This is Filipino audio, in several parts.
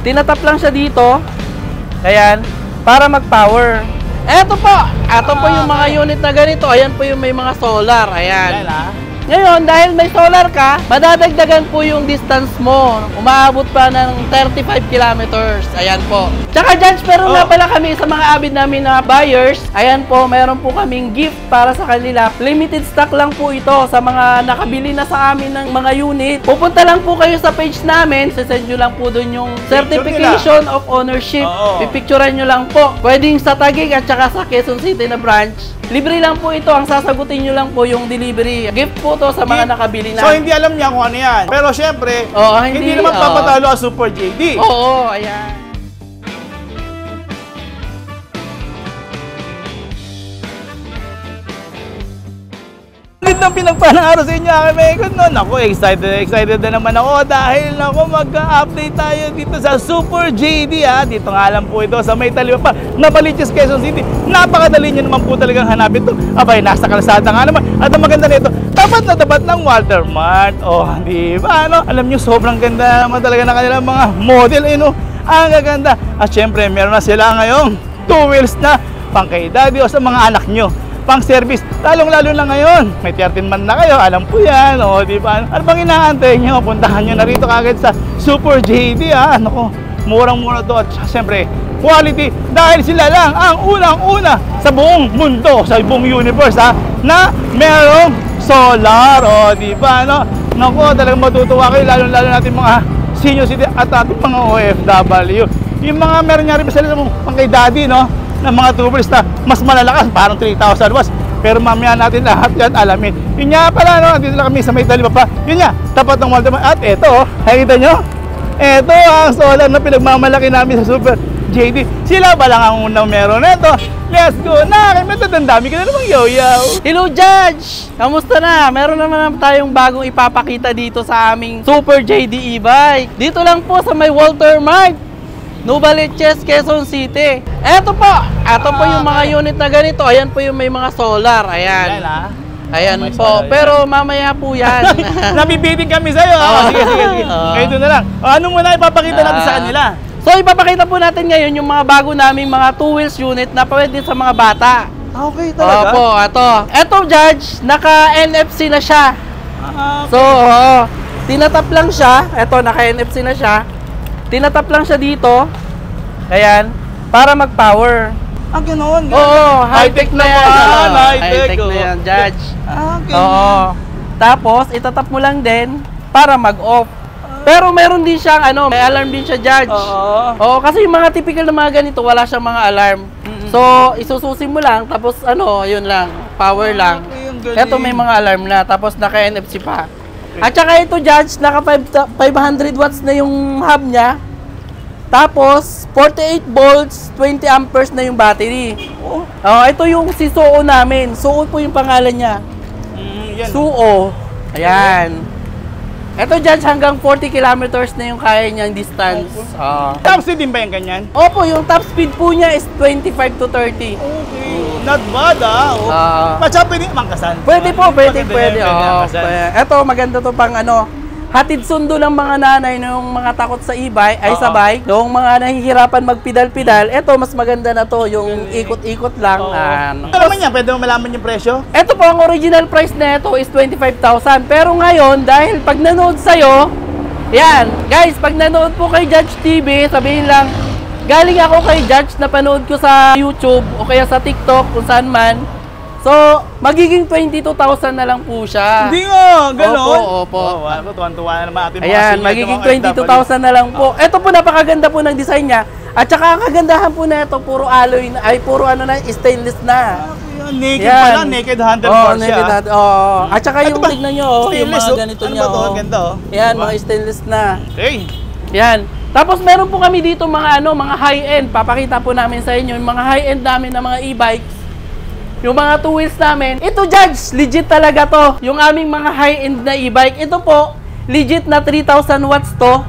Tinatap lang siya dito. Ayan, para mag-power. Ito po yung mga unit na ganito. Ayan po yung may mga solar. Ayan. Ngayon, dahil may solar ka, madadagdagan po yung distance mo. Umaabot pa ng 35 kilometers. Ayan po. Tsaka Judge, pero nga pala kami sa mga avid namin na buyers. Ayan po, mayroon po kaming gift para sa kanila. Limited stock lang po ito sa mga nakabili na sa amin ng mga unit. Pupunta lang po kayo sa page namin. Sasend nyo lang po dun yung certification of ownership. Pipicturean nyo lang po. Pwedeng sa Taguig at saka sa Quezon City na branch. Libre lang po ito. Ang sasagutin nyo lang po yung delivery. Gift po to sa mga nakabili na. So, hindi alam niya kung ano yan. Pero syempre, hindi naman papatalo ang Super JD. Oo, ayan. Ang pinagpanang araw sa inyo, aking may ikot nun. Ako, excited na naman ako dahil mag-update tayo dito sa Super JD ha. Dito nga lang po ito sa may Talibapa, Novaliches, Quezon City. Napakadali nyo naman po talagang hanapin ito. Abay, nasa kalsada nga naman. At ang maganda nito, tapat na tapat ng Walter Mart. Oh, di ba? Ano? Alam nyo, sobrang ganda naman talaga ng kanilang mga model. Ang gaganda. At syempre, meron na sila ngayong 2 wheels na pang kay daddy o sa mga anak nyo. Pang service, lalong-lalo na ngayon. May 13 man na kayo, alam po yan. O, di ba? Ano bang inaantay nyo? Puntahan nyo na rito kagad sa Super JD, ha? Ano ko, murang-mura to. At syempre, quality. Dahil sila lang ang unang-una sa buong mundo, sa buong universe, ha? Na merong solar. O, di ba? Ano? Naku, talagang matutuwa kayo, lalong-lalo natin mga senior citizen at ating mga OFW. Yung mga meron nga rin sila pang kay daddy, no? Ng mga tubers na mas malalakas, parang 3,000 watts. Pero mamaya natin lahat yan alamin. Yun nga pala, no? Dito lang kami sa may Talibapa. Yun nga, tapat ng Walter Mart. At eto, nakikita nyo? Eto ang solar na pinagmamalaki namin sa Super JD. Sila ba lang ang unang meron neto? Let's go na! Ang dami ka na namang yaw-yaw. Hello, Judge! Kamusta na? Meron naman tayong bagong ipapakita dito sa aming Super JD e-bike. Dito lang po sa may Walter Mart, Novaliches, Quezon City. Ito po yung mga unit na ganito. Ayan po yung may mga solar. Ayan. Ayan po. Pero mamaya po yan. Nabibiting kami sa'yo. Sige. Ngayon doon na lang. Ano muna ipapakita natin sa kanila? So, ipapakita po natin ngayon yung mga bago naming mga 2 wheels unit na pwede sa mga bata. Okay, talaga? Opo, ito. Ito, Judge, naka-NFC na siya. So, tinatap lang siya. Ito, naka-NFC na siya. Tinatap lang siya dito. Ayan. Para mag-power. Ganoon. Oo, high-tech na yan. High-tech na yan, Judge. Okay. Oo. Tapos, itatap mo lang din para mag-off. Pero meron din siyang, may alarm din siya, Judge. Oo, kasi yung mga typical na mga ganito, wala siyang mga alarm. So, isususin mo lang, tapos yun lang, power lang. Ito may mga alarm na, tapos naka-NFC pa. At saka ito, Judge, naka 500 watts na yung hub niya. Tapos, 48 volts, 20 amperes na yung battery. Ito yung si Suo namin. Suo po yung pangalan niya. Suo. Ayan. Ito, Judge, hanggang 40 kilometers na yung kaya niyang distance. Top speed din ba yung ganyan? Opo, yung top speed po niya is 25 to 30. Okay. Not bad, Matsa pwede mangkasan? Pwede po, pwede. Ito, maganda to pang hatid sundo ng mga nanay ng mga takot sa e-bike, sa bike. Yung mga nahihirapan magpidal-pidal, ito mas maganda na to, yung ikot-ikot lang. Ano naman yan? Pwede mo malaman yung presyo? Ito po, ang original price na ito is 25,000. Pero ngayon, dahil pag nanood sa'yo, yan, guys, pag nanood po kay Judge TV, sabihin lang, galing ako kay Judge, napanood ko sa YouTube o kaya sa TikTok, kung saan man. So, magiging 22,000 na lang po siya. Hindi nga, gano'n? Opo. Tuwan-tuwa na naman ating mga ayan, magiging 22,000 na lang po. Ito po, napakaganda po ng design niya. At saka ang kagandahan po na ito, puro alloy, puro stainless na. Naked pala, naked handlebar siya. At saka yung tignan nyo, yung mga ganito niya. Ano ba ito? Ganda, Yan, mga stainless na. Okay. Yan. Tapos meron po kami dito mga mga high-end. Papakita po namin sa inyo yung mga high-end namin na mga e-bikes. Yung mga 2 wheels namin. Ito, Judge, legit talaga to. Yung aming mga high-end na e-bike. Ito po, legit na 3,000 watts to.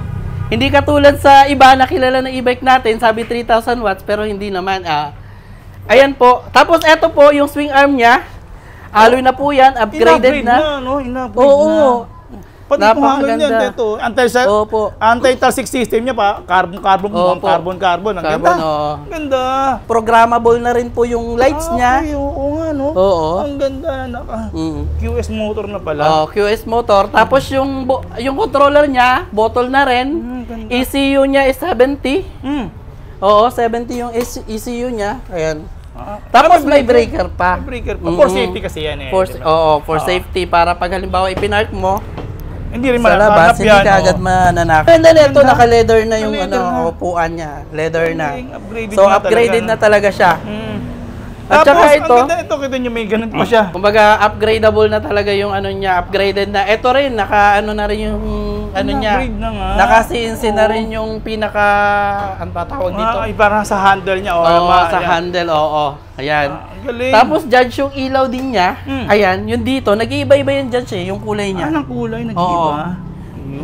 Hindi katulad sa iba na kilala na e-bike natin, sabi 3,000 watts, pero hindi naman. Ayan po. Tapos ito po, yung swing arm niya. Alloy na po yan, upgraded na. In-upgrade na. Pati kung hanggang Napakaganda. yan, ito. Opo. Anti-talsic system niya pa, carbon. Opo. Ang Carbon, ganda. oo. Ang ganda. Programmable na rin po yung lights niya. Okay, oo nga, no? Oo. Ang ganda. QS motor na pala. Oh, QS motor. Tapos yung controller niya, bottle na rin. Ganda. ECU niya is 70. Mm. Oo, 70 yung ECU niya. Ayan. Ah, Tapos may breaker pa. May breaker pa. For safety kasi yan eh. Oo, for safety. Para pag halimbawa ipinark mo, Hindi rin sa labas, manakanap hindi yan. ka agad mananakit. Ganda nito, Ganda. naka-leather na yung Naka-leather na. upuan niya. Leather na. Upgraded So, na upgraded talaga, na talaga siya. At Tapos, saka ito, ang ganda ito, kita nyo may ganun pa siya. kumbaga, upgradable na talaga yung ano niya, upgraded na. Ito rin, naka-ano na rin yung ano niya. Upgrade na nga. Naka-CNC na rin yung pinaka, ano ba tawag dito? Ay, parang sa handle niya. Oo, sa ayan. handle, oo. Ayan. Ang galing. Tapos, judge yung ilaw din niya. Ayan, yung dito, nag-iiba-iba yung judge yung kulay niya. Anong kulay? Nag-iba.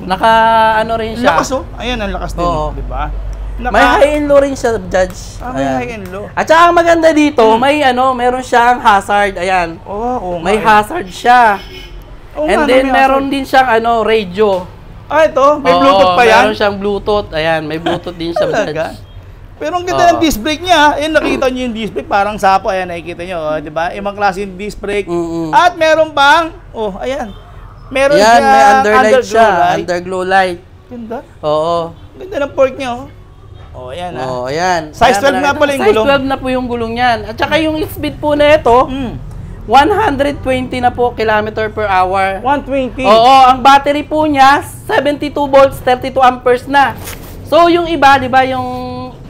Naka, ano rin siya. Lakas oh. Ayan, ang lakas din. Oo. Di ba? May high and low rin siya, judge. May Ayan. high and low. At saka ang maganda dito, may meron siyang hazard. Ayan. Oo, May hazard siya. Oo And nga, then may meron din siyang radio. ito, may Oo, Bluetooth pa yan. Meron siyang Bluetooth. Ayan, may Bluetooth din siya. Talaga? Judge. Pero ang ganda ng disc brake niya. Ayan, nakita niyo yung disc brake. Parang sapo. Ayan, nakikita niyo. Oh, di ba? Ibang klase yung disc brake. At meron pang, ayan. Meron Yan, may siyang underlight siya. light. Underglow light. Ganda. Oo. Ganda ng port niya, ayan ha. Oo, ayan. Size 12 nga pala yung gulong. Size 12 na po yung gulong niyan. At saka yung speed po na ito, 120 na po kilometer per hour. 120. Oo, ang battery po niya 72 volts, 32 amperes na. So yung iba, 'di ba, yung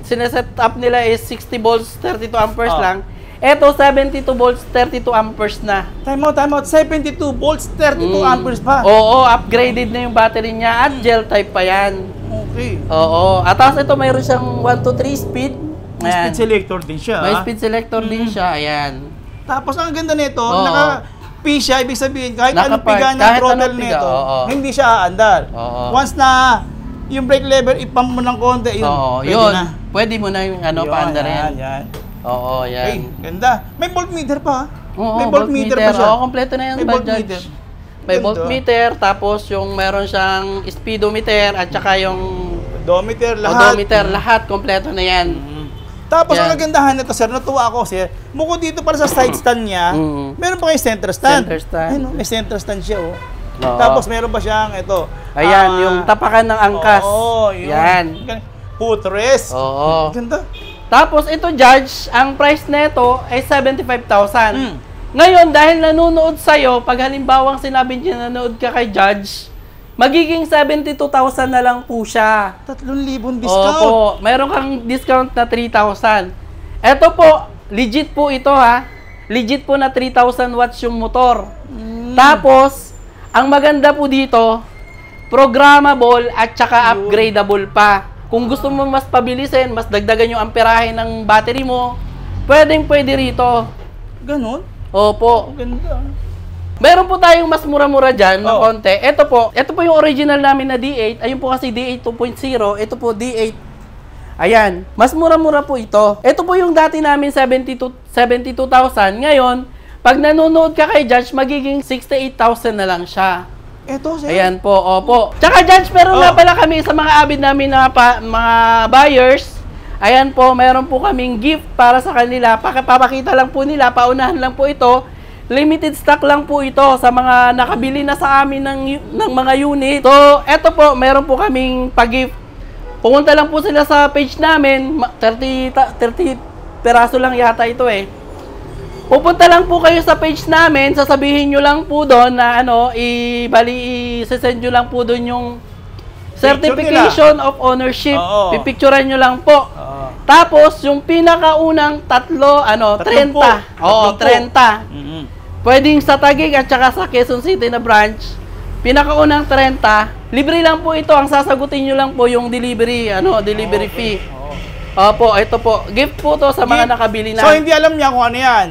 sineset up nila is 60 volts, 32 amperes lang. Ito 72 volts, 32 amperes na. Time out. 72 volts, 32 amperes pa. Oo, upgraded na yung battery niya at gel type pa 'yan. Okay. Oo, at tapos ito mayroon siyang 1 to 3 speed. May speed selector din siya. May speed selector din siya, ayan. Tapos ang ganda nito, Oo. naka-P siya, ibig sabihin kahit anong Naka-park, piga ng kahit throttle anong piga, nito, oo. hindi siya aandar. Oo. Once na yung brake lever, ipam mo ng konti, yun. Oo, pwede yun. na. Pwede mo na yung Yun, paandarin. yan. Oo, Okay, yan. ganda. May voltmeter pa. Oo, May voltmeter pa siya. Oo, kompleto na yan, May voltmeter. Judge. May Ganda. voltmeter, tapos yung meron siyang speedometer, at saka yung Odometer, lahat. odometer, lahat kompleto na yan. Tapos ang Yan. kagandahan nito, sir, natuwa ako, sir. Bukod dito para sa side stand niya, meron pa kayong center stand. Center stand. Ayun, may center stand siya, oh. Oo. Tapos meron pa siyang ito. Ayan, yung tapakan ng angkas. Oo, yun. Yan. Footrest. Oo. Ganda. Tapos ito, Judge, ang price nito ay 75,000. Ngayon, dahil nanonood sa'yo, pag halimbawang sinabi niya nanood ka kay Judge, magiging 72,000 na lang po siya. 3,000 discount. Opo, meron kang discount na 3,000. Ito po, legit po ito ha. Legit po na 3,000 watts yung motor. Tapos, ang maganda po dito, programmable at saka upgradable pa. Kung gusto mo mas pabilisin, mas dagdagan yung amperahe ng battery mo, pwede rito. Ganon? Opo. Ang ganda. Meron po tayong mas mura-mura dyan ng konti. Ito po yung original namin na D8. Ayun po kasi D8 2.0. Ito po D8. Ayan. Mas mura-mura po ito. Ito po yung dati namin 72,000. Ngayon, pag nanonood ka kay Judge, magiging 68,000 na lang siya. Ito, sir. Ayan po, opo. Tsaka Judge, meron nga pala kami sa mga avid namin na mga buyers. Ayan po, meron po kaming gift para sa kanila. Papakita lang po nila, paunahan lang po ito. Limited stock lang po ito sa mga nakabili na sa amin ng mga unit. So, eto po, meron po kaming pag-gift. Pumunta lang po sila sa page namin. 30 peraso lang yata ito eh. Pupunta lang po kayo sa page namin. Sasabihin nyo lang po doon na i-send nyo lang po doon yung certification of ownership. Oo. Pipicturean nyo lang po. Tapos, yung pinakaunang 30. Oo, 30. Pwedeng sa Taguig at saka sa Quezon City na branch. Pinakaunang 30. Libre lang po ito. Ang sasagutin nyo lang po yung delivery, fee. Opo, ito po. Gift po to sa mga nakabili na. So, hindi alam niya kung ano yan.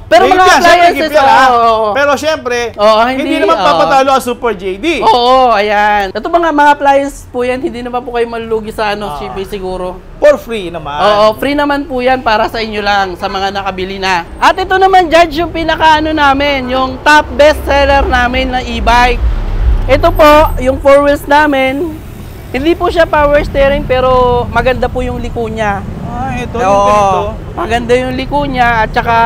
Pero Gift mga yan, syempre, appliances, gift yan, ha? oo. Pero syempre, Oo, hindi naman papatalo ang Super JD. Oo, ayan. Ito mga appliances po yan, hindi naman po kayo malulugi sa shipping siguro. For free naman. Oo, free naman po yan para sa inyo lang, sa mga nakabili na. At ito naman, Judge, yung pinaka namin, yung top best seller namin na e-bike. Ito po, yung 4 wheels namin, hindi po siya power steering pero maganda po yung liko niya. Ito yung ganito. Maganda yung liko niya at saka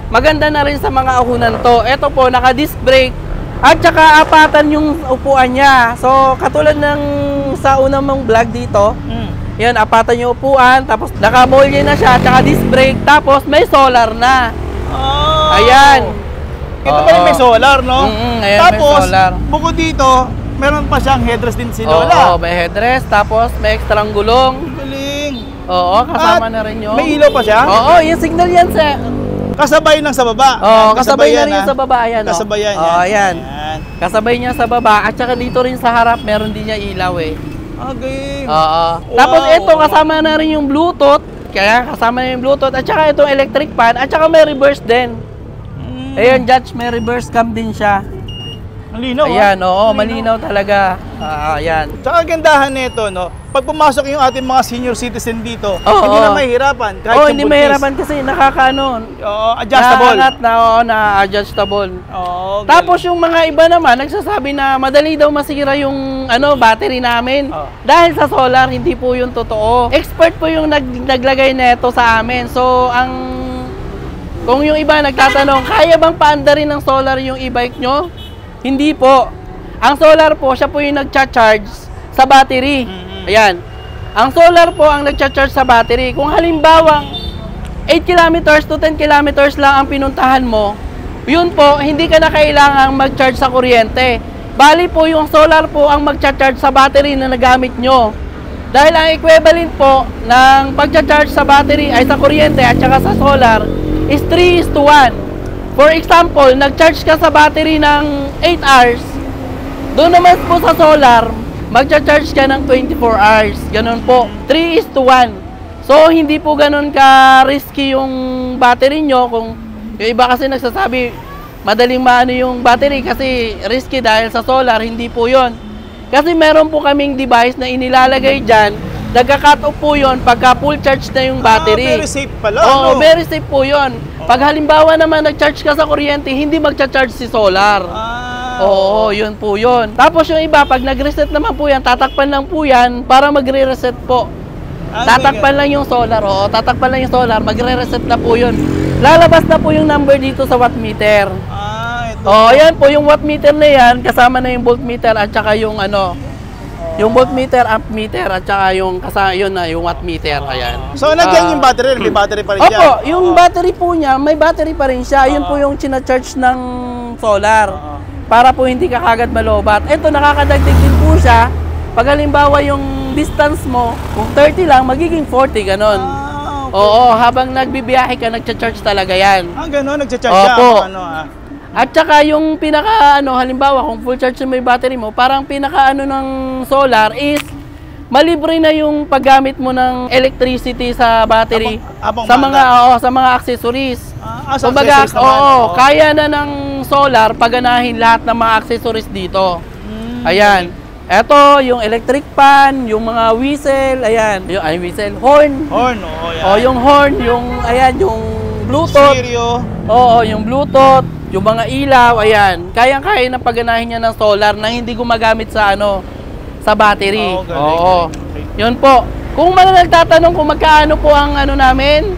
maganda na rin sa mga uhunan to. Ito po, naka-disc brake at saka apatan yung upuan niya. So, katulad ng sa unang mong vlog dito, yan, apatan yung upuan, tapos naka-molye na siya at saka disc brake, tapos may solar na. Ayan. Ito pa yung may solar, no? Ayan, tapos, may solar. bukod dito, meron pa siyang headrest din si Oo, Lola. may headrest, tapos may extrang gulong. Galing. Oo, kasama At na rin yun. may ilaw pa siya? Oo, yung signal yan sa... Kasabay ng sa baba. Oo, Yan, kasabay na rin yan, yung sa baba. Ayan, Kasabay yan. Oo, ayan. Yan. Kasabay niya sa baba. At saka dito rin sa harap, meron din niya ilaw eh. Okay. Oo. Wow. Tapos ito, kasama na rin yung Bluetooth. Kaya kasama na yung Bluetooth. At saka itong electric fan. At saka may reverse din. Ayan, Judge, may reverse cam din siya. Malinaw, Ayan, oo, malinaw talaga. Ayan. Tsaka gandahan nito, no? Pag pumasok yung ating mga senior citizen dito, Oo, hindi na oo. mahihirapan. Kahit Oo, yung hindi buntis. mahirapan kasi nakakaano. Oo, adjustable. Naangat na, oo, na-adjustable. Oo, Tapos yung mga iba naman, nagsasabi na madali daw masira yung battery namin. Oh. Dahil sa solar, hindi po yung totoo. Expert po yung naglagay neto sa amin. So, kung yung iba nagtatanong, kaya bang paandarin ng solar yung e-bike nyo? Hindi po. Ang solar po, siya po yung nagcha-charge sa battery. Ayan. Ang solar po ang nagcha-charge sa battery. Kung halimbawa, 8 kilometers to 10 kilometers lang ang pinuntahan mo, yun po, hindi ka na kailangang mag-charge sa kuryente. Bali po, yung solar po ang magcha-charge sa battery na nagamit nyo. Dahil ang equivalent po ng pagcha-charge sa battery ay sa kuryente at saka sa solar is 3:1. For example, nag-charge ka sa battery ng 8 hours, doon naman po sa solar, magcha-charge ka ng 24 hours. Ganun po, 3:1. So, hindi po ganun ka-risky yung battery nyo. Kung yung iba kasi nagsasabi, madaling maano yung battery kasi risky dahil sa solar, hindi po yon. Kasi meron po kaming device na inilalagay dyan, nagka-cut off po yun pagka full charge na yung battery. Very safe pala. Oo, very safe po yun. Pag halimbawa naman nag-charge ka sa kuryente, hindi magcha-charge si solar. Oo, yun po yun. Tapos yung iba, pag nag-reset naman po yan, tatakpan lang po yan para magre-reset po. Tatakpan lang yung solar, oo. Tatakpan lang yung solar, magre-reset na po yun. Lalabas na po yung number dito sa wattmeter. Ito. Oo, yan po, yung wattmeter na yan, kasama na yung voltmeter at saka yung yung voltmeter, ampmeter at saka yung yun na yung wattmeter, ayan. So, nandiyan yung battery, may battery pa rin siya. Opo, yung battery po niya, may battery pa rin siya. Yun po yung china-charge ng solar. Para po hindi ka kagad malobat. Ito, nakakadagdag din po siya. Pag halimbawa yung distance mo, kung 30 lang, magiging 40, ganon. Okay. Oo, habang nagbibiyahe ka, nagcha-charge talaga yan. Ganon, nagcha-charge siya. Opo. At At saka yung pinaka halimbawa kung full charge na may battery mo, parang pinaka ng solar is malibre na yung paggamit mo ng electricity sa battery sa mga accessories. Sa Kumbaga, accessories naman. kaya na ng solar paganahin lahat ng mga accessories dito. Ayan. Eto, yung electric fan, yung mga whistle, ayan. Yung whistle, horn. Horn, yan. Yung horn, yung yung Bluetooth. Stereo. Oo, yung Bluetooth, yung mga ilaw, ayan. Kayang-kaya na paganahin niya ng solar nang hindi gumagamit sa sa battery. Oo. Yun po. Kung nagtatanong kung magkaano po ang namin,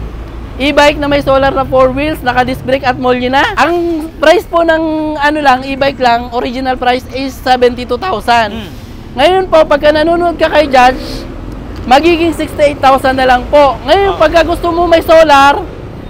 e-bike na may solar na 4 wheels, naka-disc brake at molye na. Ang price po ng e-bike lang, original price is 72,000. Ngayon po, pagka nanonood ka kay Judge, magiging 68,000 na lang po. Ngayon, pagka gusto mo may solar,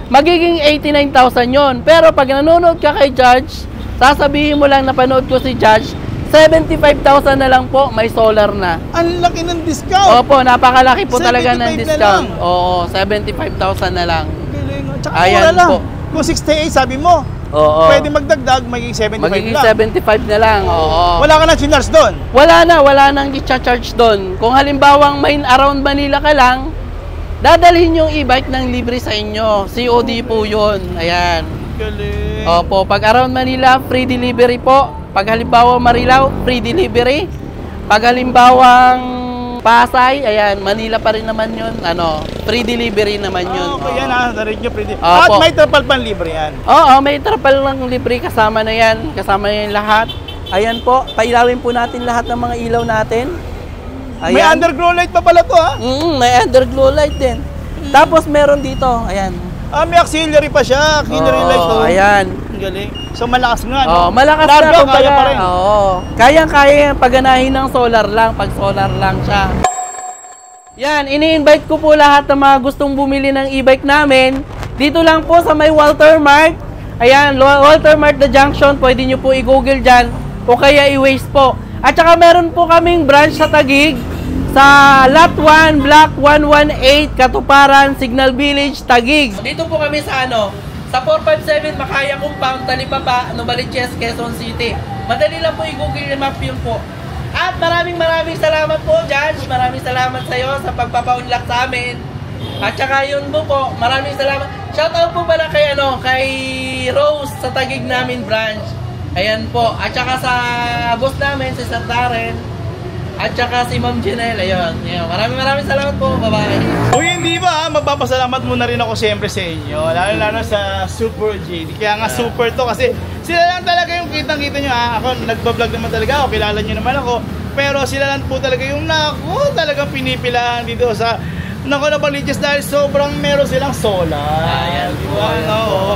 magiging 89,000 yon. Pero pag nanonood ka kay Judge, sasabihin mo lang napanood ko si Judge, 75,000 na lang po, may solar na. Ang laki ng discount. Opo, napakalaki po talaga ng 75 na discount. lang. Oo, 75,000 na lang. Galing. Tsaka Ayan mura lang. po. Kung 68 sabi mo, Oo. pwede magdagdag, magiging 75 Magiging lang. 75 na lang. Oo. Wala ka na chinars doon. Wala nang i-charge doon. Kung halimbawang main around Manila ka lang, dadalhin yung e-bike ng libre sa inyo. COD po yun. Ayan. Galing. Opo, pag around Manila, free delivery po. Pag halimbawa Marilao, free delivery. Pag halimbawang Pasay, ayan, Manila pa rin naman yun. Free delivery naman yun. Okay, yan narinig nyo pretty. Opo. At may trapal pan libre yan. Oo, may trapal lang libre kasama na yan. Kasama na yung lahat. Ayan po, pailawin po natin lahat ng mga ilaw natin. Ayan. May underglow light pa pala to ha? May underglow light din. Tapos meron dito, ayan. May auxiliary pa siya, auxiliary light to. Ayan. Ang galing. So malakas nga, no? Malakas Larga, na kumbaga. kaya pa rin. Kayang-kaya yung pagganahin ng solar lang, pag solar lang siya. Yan, ini-invite ko po lahat ng mga gustong bumili ng e-bike namin. Dito lang po sa may Walter Mart. Ayan, Walter Mart The Junction. Pwede nyo po i-google dyan. O kaya i-Waze po. At saka meron po kaming branch sa Taguig. Sa Lot 1, Block 118, Katuparan, Signal Village, Taguig. Dito po kami sa sa 457 Makaya Compound, Talipapa, Novaliches, Quezon City. Madali lang po i-google map yun po. At maraming salamat po, Judge. Maraming salamat sa iyo sa pagpapaunlak sa amin. At saka yun po, maraming salamat. Shoutout po pala kay kay Rose sa Taguig namin branch. Ayan po. At saka sa boss namin, si Sir Darren. At saka si Ma'am Janelle. Ayun. Maraming salamat po. Bye-bye. Uy, hindi ba? Magpapasalamat muna rin ako siyempre sa inyo. Lalo sa Super JD. Kaya nga super to kasi sila lang talaga yung kitang-kita nyo. Ako, nagbablog naman talaga ako. Kilala nyo naman ako. Pero sila lang po talaga yung talagang pinipilahan dito sa Novaliches dahil sobrang meron silang solar. Ayan po.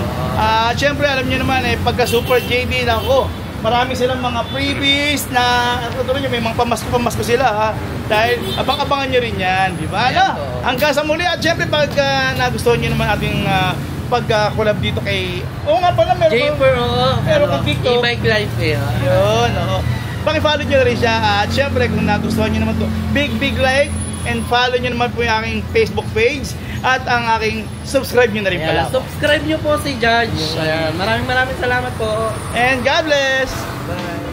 Siyempre, alam nyo naman pagka Super JD na ako. Marami silang mga freebies na may mga pamasko sila dahil abang-abangan nyo rin yan, di ba? Hanggang sa muli at syempre pag nagustuhan nyo naman ating pag-collab dito kay nga pala meron kang TikTok e-bike life yun, pakifollow nyo na rin siya at syempre kung nagustuhan nyo naman to big like and follow nyo naman po yung aking Facebook page at ang aking subscribe nyo na rin pala. Subscribe nyo po si Judge. Maraming salamat po. And God bless! Bye.